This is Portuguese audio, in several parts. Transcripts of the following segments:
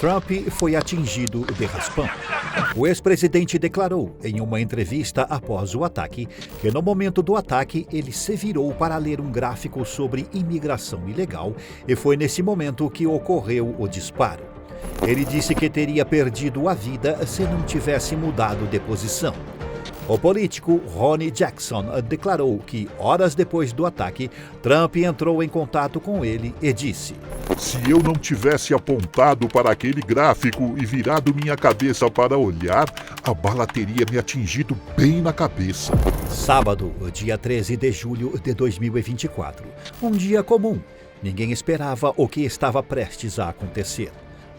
Trump foi atingido de raspão. O ex-presidente declarou em uma entrevista após o ataque que no momento do ataque ele se virou para ler um gráfico sobre imigração ilegal e foi nesse momento que ocorreu o disparo. Ele disse que teria perdido a vida se não tivesse mudado de posição. O político Ronny Jackson declarou que, horas depois do ataque, Trump entrou em contato com ele e disse: "Se eu não tivesse apontado para aquele gráfico e virado minha cabeça para olhar, a bala teria me atingido bem na cabeça." Sábado, dia 13 de julho de 2024. Um dia comum. Ninguém esperava o que estava prestes a acontecer.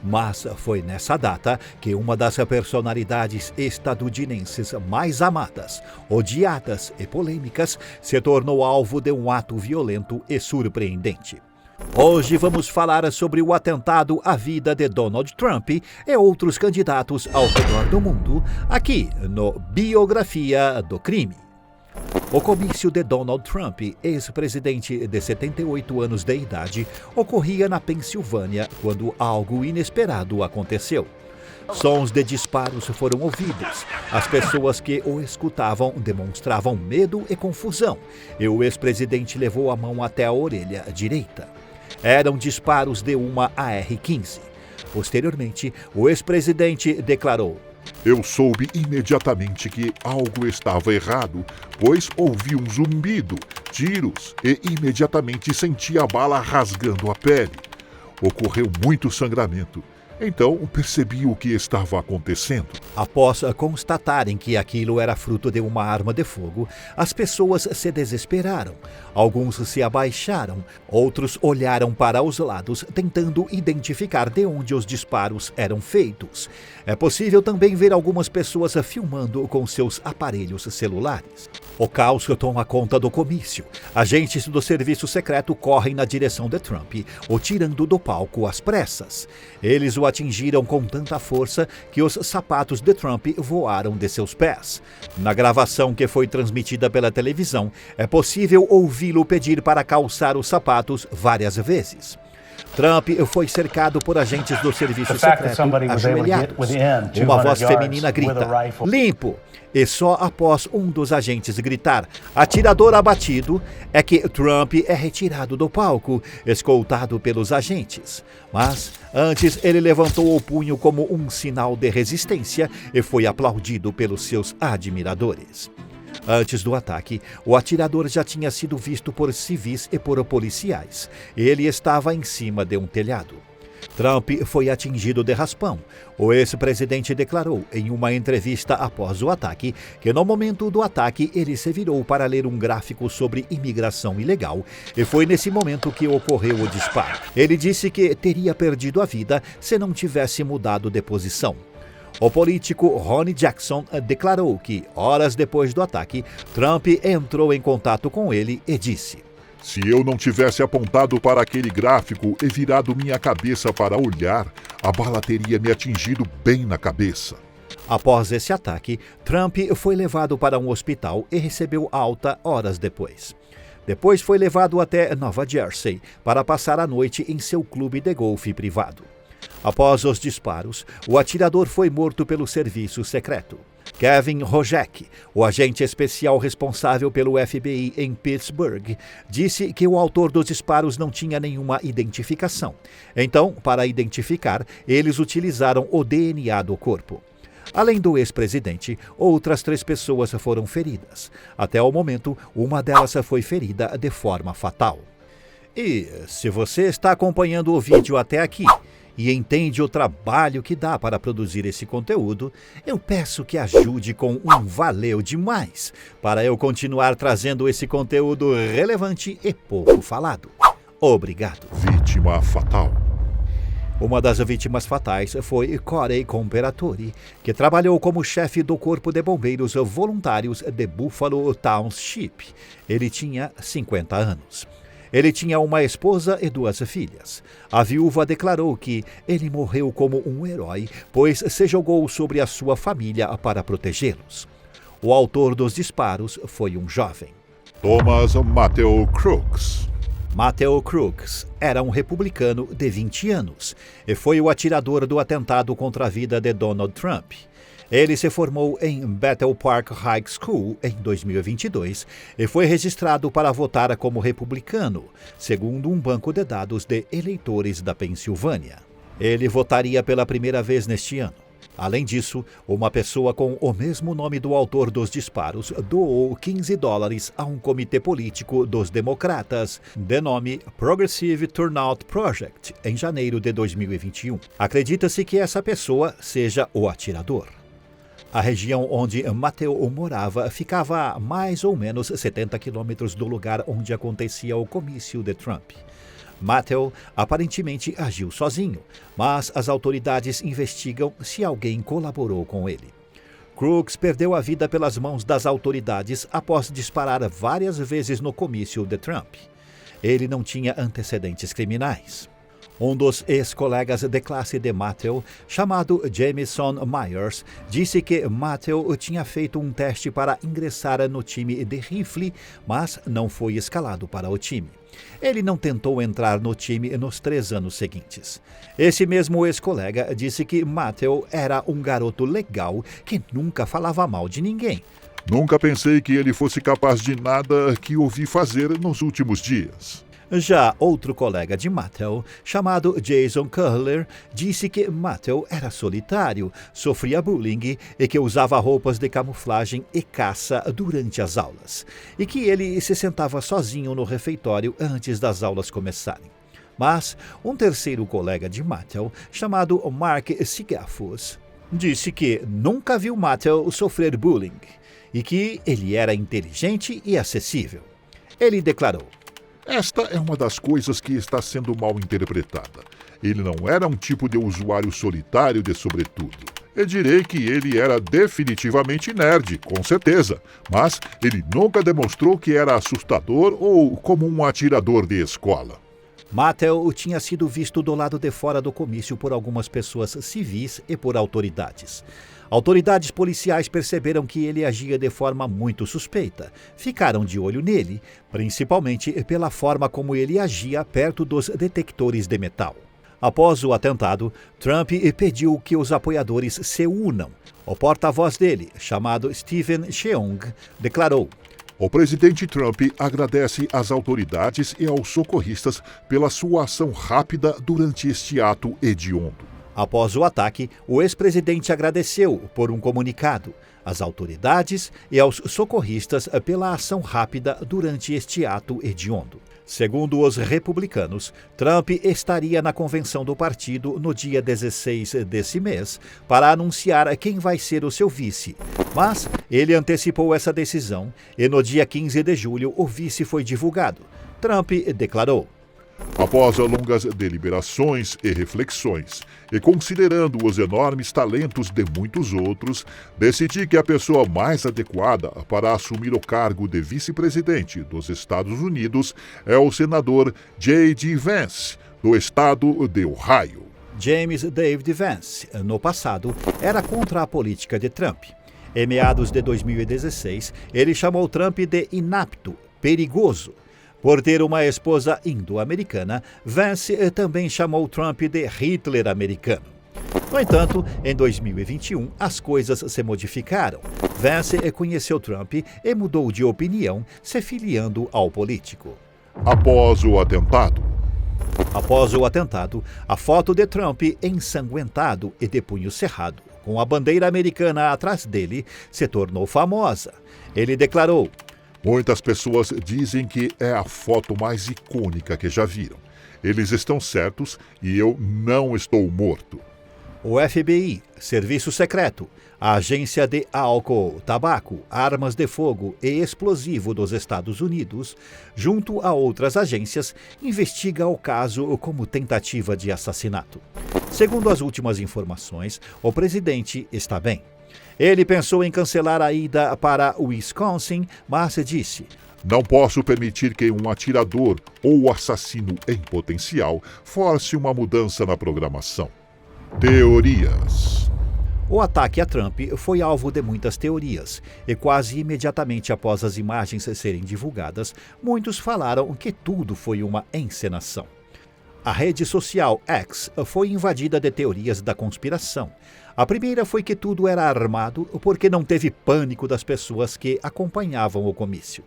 Mas foi nessa data que uma das personalidades estadunidenses mais amadas, odiadas e polêmicas se tornou alvo de um ato violento e surpreendente. Hoje vamos falar sobre o atentado à vida de Donald Trump e outros candidatos ao redor do mundo, aqui no Biografia do Crime. O comício de Donald Trump, ex-presidente de 78 anos de idade, ocorria na Pensilvânia quando algo inesperado aconteceu. Sons de disparos foram ouvidos. As pessoas que o escutavam demonstravam medo e confusão, e o ex-presidente levou a mão até a orelha direita. Eram disparos de uma AR-15. Posteriormente, o ex-presidente declarou: "Eu soube imediatamente que algo estava errado, pois ouvi um zumbido, tiros e imediatamente senti a bala rasgando a pele. Ocorreu muito sangramento. Então percebi o que estava acontecendo." Após constatarem que aquilo era fruto de uma arma de fogo, as pessoas se desesperaram. Alguns se abaixaram, outros olharam para os lados, tentando identificar de onde os disparos eram feitos. É possível também ver algumas pessoas filmando com seus aparelhos celulares. O caos toma conta do comício. Agentes do serviço secreto correm na direção de Trump, o tirando do palco às pressas. Eles o atingiram com tanta força que os sapatos de Trump voaram de seus pés. Na gravação que foi transmitida pela televisão, é possível ouvi-lo pedir para calçar os sapatos várias vezes. Trump foi cercado por agentes do serviço secreto ajoelhados. Uma voz feminina grita: "Limpo!" E só após um dos agentes gritar "atirador abatido" é que Trump é retirado do palco, escoltado pelos agentes. Mas antes ele levantou o punho como um sinal de resistência e foi aplaudido pelos seus admiradores. Antes do ataque, o atirador já tinha sido visto por civis e por policiais. Ele estava em cima de um telhado. Trump foi atingido de raspão. O ex-presidente declarou em uma entrevista após o ataque que no momento do ataque ele se virou para ler um gráfico sobre imigração ilegal e foi nesse momento que ocorreu o disparo. Ele disse que teria perdido a vida se não tivesse mudado de posição. O político Ronny Jackson declarou que, horas depois do ataque, Trump entrou em contato com ele e disse: "Se eu não tivesse apontado para aquele gráfico e virado minha cabeça para olhar, a bala teria me atingido bem na cabeça." Após esse ataque, Trump foi levado para um hospital e recebeu alta horas depois. Depois foi levado até Nova Jersey para passar a noite em seu clube de golfe privado. Após os disparos, o atirador foi morto pelo serviço secreto. Kevin Rojek, o agente especial responsável pelo FBI em Pittsburgh, disse que o autor dos disparos não tinha nenhuma identificação. Então, para identificar, eles utilizaram o DNA do corpo. Além do ex-presidente, outras 3 pessoas foram feridas. Até o momento, uma delas foi ferida de forma fatal. E se você está acompanhando o vídeo até aqui e entende o trabalho que dá para produzir esse conteúdo, eu peço que ajude com um valeu demais para eu continuar trazendo esse conteúdo relevante e pouco falado. Obrigado. Vítima fatal. Uma das vítimas fatais foi Corey Comperatori, que trabalhou como chefe do Corpo de Bombeiros Voluntários de Buffalo Township. Ele tinha 50 anos. Ele tinha uma esposa e 2 filhas. A viúva declarou que ele morreu como um herói, pois se jogou sobre a sua família para protegê-los. O autor dos disparos foi um jovem. Thomas Matthew Crooks. Matthew Crooks era um republicano de 20 anos e foi o atirador do atentado contra a vida de Donald Trump. Ele se formou em Bethel Park High School em 2022 e foi registrado para votar como republicano, segundo um banco de dados de eleitores da Pensilvânia. Ele votaria pela primeira vez neste ano. Além disso, uma pessoa com o mesmo nome do autor dos disparos doou $15 a um comitê político dos democratas, de nome Progressive Turnout Project, em janeiro de 2021. Acredita-se que essa pessoa seja o atirador. A região onde Matthew morava ficava a mais ou menos 70 quilômetros do lugar onde acontecia o comício de Trump. Matthew aparentemente agiu sozinho, mas as autoridades investigam se alguém colaborou com ele. Crooks perdeu a vida pelas mãos das autoridades após disparar várias vezes no comício de Trump. Ele não tinha antecedentes criminais. Um dos ex-colegas de classe de Matthew, chamado Jameson Myers, disse que Matthew tinha feito um teste para ingressar no time de rifle, mas não foi escalado para o time. Ele não tentou entrar no time nos 3 anos seguintes. Esse mesmo ex-colega disse que Matthew era um garoto legal que nunca falava mal de ninguém. Nunca pensei que ele fosse capaz de nada que ouvi fazer nos últimos dias. Já outro colega de Matthew, chamado Jason Curler, disse que Matthew era solitário, sofria bullying e que usava roupas de camuflagem e caça durante as aulas, e que ele se sentava sozinho no refeitório antes das aulas começarem. Mas um terceiro colega de Matthew, chamado Mark Sigafus, disse que nunca viu Matthew sofrer bullying e que ele era inteligente e acessível. Ele declarou: Esta é uma das coisas que está sendo mal interpretada. Ele não era um tipo de usuário solitário de sobretudo. Eu direi que ele era definitivamente nerd, com certeza, mas ele nunca demonstrou que era assustador ou como um atirador de escola. Matthew tinha sido visto do lado de fora do comício por algumas pessoas civis e por autoridades. Autoridades policiais perceberam que ele agia de forma muito suspeita. Ficaram de olho nele, principalmente pela forma como ele agia perto dos detectores de metal. Após o atentado, Trump pediu que os apoiadores se unam. O porta-voz dele, chamado Stephen Cheung, declarou: O presidente Trump agradece às autoridades e aos socorristas pela sua ação rápida durante este ato hediondo. Após o ataque, o ex-presidente agradeceu por um comunicado às autoridades e aos socorristas pela ação rápida durante este ato hediondo. Segundo os republicanos, Trump estaria na convenção do partido no dia 16 desse mês para anunciar quem vai ser o seu vice. Mas ele antecipou essa decisão e no dia 15 de julho o vice foi divulgado. Trump declarou: Após longas deliberações e reflexões, e considerando os enormes talentos de muitos outros, decidi que a pessoa mais adequada para assumir o cargo de vice-presidente dos Estados Unidos é o senador J.D. Vance, do estado de Ohio. James David Vance, no passado, era contra a política de Trump. Em meados de 2016, ele chamou Trump de inapto, perigoso. Por ter uma esposa indo-americana, Vance também chamou Trump de Hitler americano. No entanto, em 2021, as coisas se modificaram. Vance conheceu Trump e mudou de opinião, se filiando ao político. Após o atentado, a foto de Trump ensanguentado e de punho cerrado, com a bandeira americana atrás dele, se tornou famosa. Ele declarou: Muitas pessoas dizem que é a foto mais icônica que já viram. Eles estão certos e eu não estou morto. O FBI, Serviço Secreto, a Agência de Álcool, Tabaco, Armas de Fogo e Explosivo dos Estados Unidos, junto a outras agências, investiga o caso como tentativa de assassinato. Segundo as últimas informações, o presidente está bem. Ele pensou em cancelar a ida para Wisconsin, mas disse: Não posso permitir que um atirador ou assassino em potencial force uma mudança na programação. Teorias. O ataque a Trump foi alvo de muitas teorias, e quase imediatamente após as imagens serem divulgadas, muitos falaram que tudo foi uma encenação. A rede social X foi invadida de teorias da conspiração. A primeira foi que tudo era armado porque não teve pânico das pessoas que acompanhavam o comício.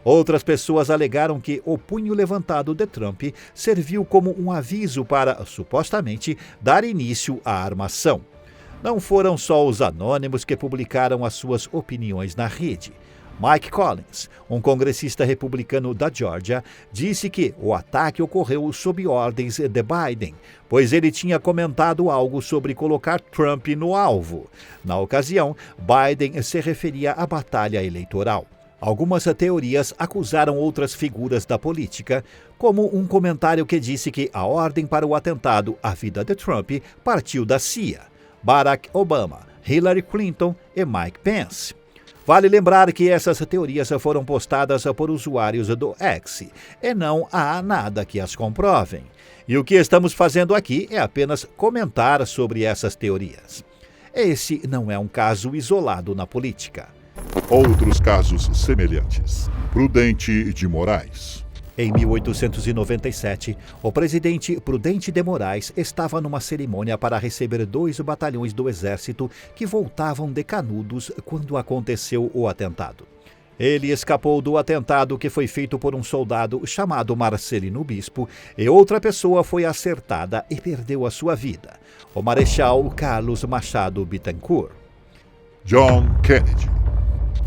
Outras pessoas alegaram que o punho levantado de Trump serviu como um aviso para, supostamente, dar início à armação. Não foram só os anônimos que publicaram as suas opiniões na rede. Mike Collins, um congressista republicano da Geórgia, disse que o ataque ocorreu sob ordens de Biden, pois ele tinha comentado algo sobre colocar Trump no alvo. Na ocasião, Biden se referia à batalha eleitoral. Algumas teorias acusaram outras figuras da política, como um comentário que disse que a ordem para o atentado à vida de Trump partiu da CIA, Barack Obama, Hillary Clinton e Mike Pence. Vale lembrar que essas teorias foram postadas por usuários do X, e não há nada que as comprovem. E o que estamos fazendo aqui é apenas comentar sobre essas teorias. Esse não é um caso isolado na política. Outros casos semelhantes. Prudente de Moraes. Em 1897, o presidente Prudente de Moraes estava numa cerimônia para receber 2 batalhões do exército que voltavam de Canudos quando aconteceu o atentado. Ele escapou do atentado que foi feito por um soldado chamado Marcelino Bispo e outra pessoa foi acertada e perdeu a sua vida, o Marechal Carlos Machado Bittencourt. John Kennedy.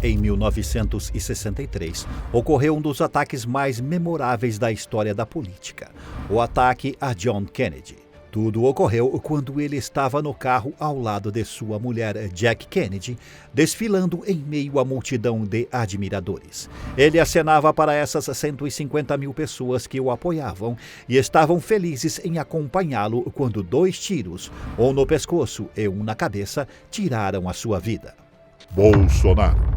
Em 1963, ocorreu um dos ataques mais memoráveis da história da política, o ataque a John Kennedy. Tudo ocorreu quando ele estava no carro ao lado de sua mulher Jack Kennedy, desfilando em meio à multidão de admiradores. Ele acenava para essas 150 mil pessoas que o apoiavam e estavam felizes em acompanhá-lo quando 2 tiros, um no pescoço e um na cabeça, tiraram a sua vida. Bolsonaro.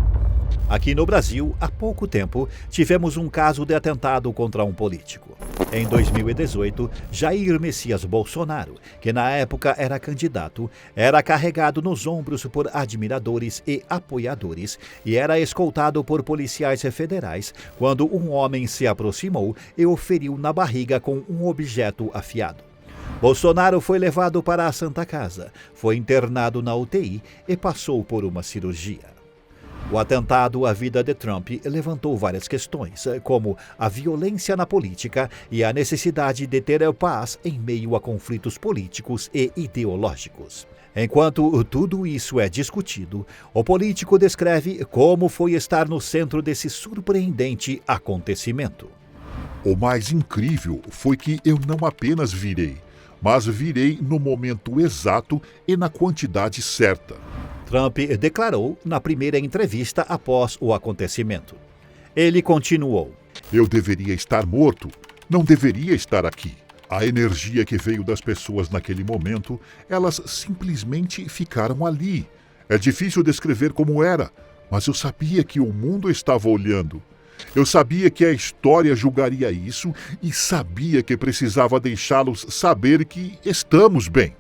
Aqui no Brasil, há pouco tempo, tivemos um caso de atentado contra um político. Em 2018, Jair Messias Bolsonaro, que na época era candidato, era carregado nos ombros por admiradores e apoiadores e era escoltado por policiais federais quando um homem se aproximou e o feriu na barriga com um objeto afiado. Bolsonaro foi levado para a Santa Casa, foi internado na UTI e passou por uma cirurgia. O atentado à vida de Trump levantou várias questões, como a violência na política e a necessidade de ter paz em meio a conflitos políticos e ideológicos. Enquanto tudo isso é discutido, o político descreve como foi estar no centro desse surpreendente acontecimento. O mais incrível foi que eu não apenas virei, mas virei no momento exato e na quantidade certa. Trump declarou na primeira entrevista após o acontecimento. Ele continuou: Eu deveria estar morto, não deveria estar aqui. A energia que veio das pessoas naquele momento, elas simplesmente ficaram ali. É difícil descrever como era, mas eu sabia que o mundo estava olhando. Eu sabia que a história julgaria isso e sabia que precisava deixá-los saber que estamos bem.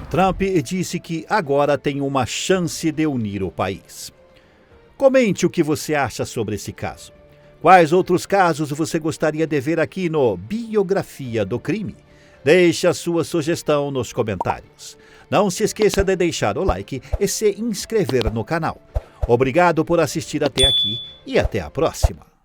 Trump disse que agora tem uma chance de unir o país. Comente o que você acha sobre esse caso. Quais outros casos você gostaria de ver aqui no Biografia do Crime? Deixe a sua sugestão nos comentários. Não se esqueça de deixar o like e se inscrever no canal. Obrigado por assistir até aqui e até a próxima.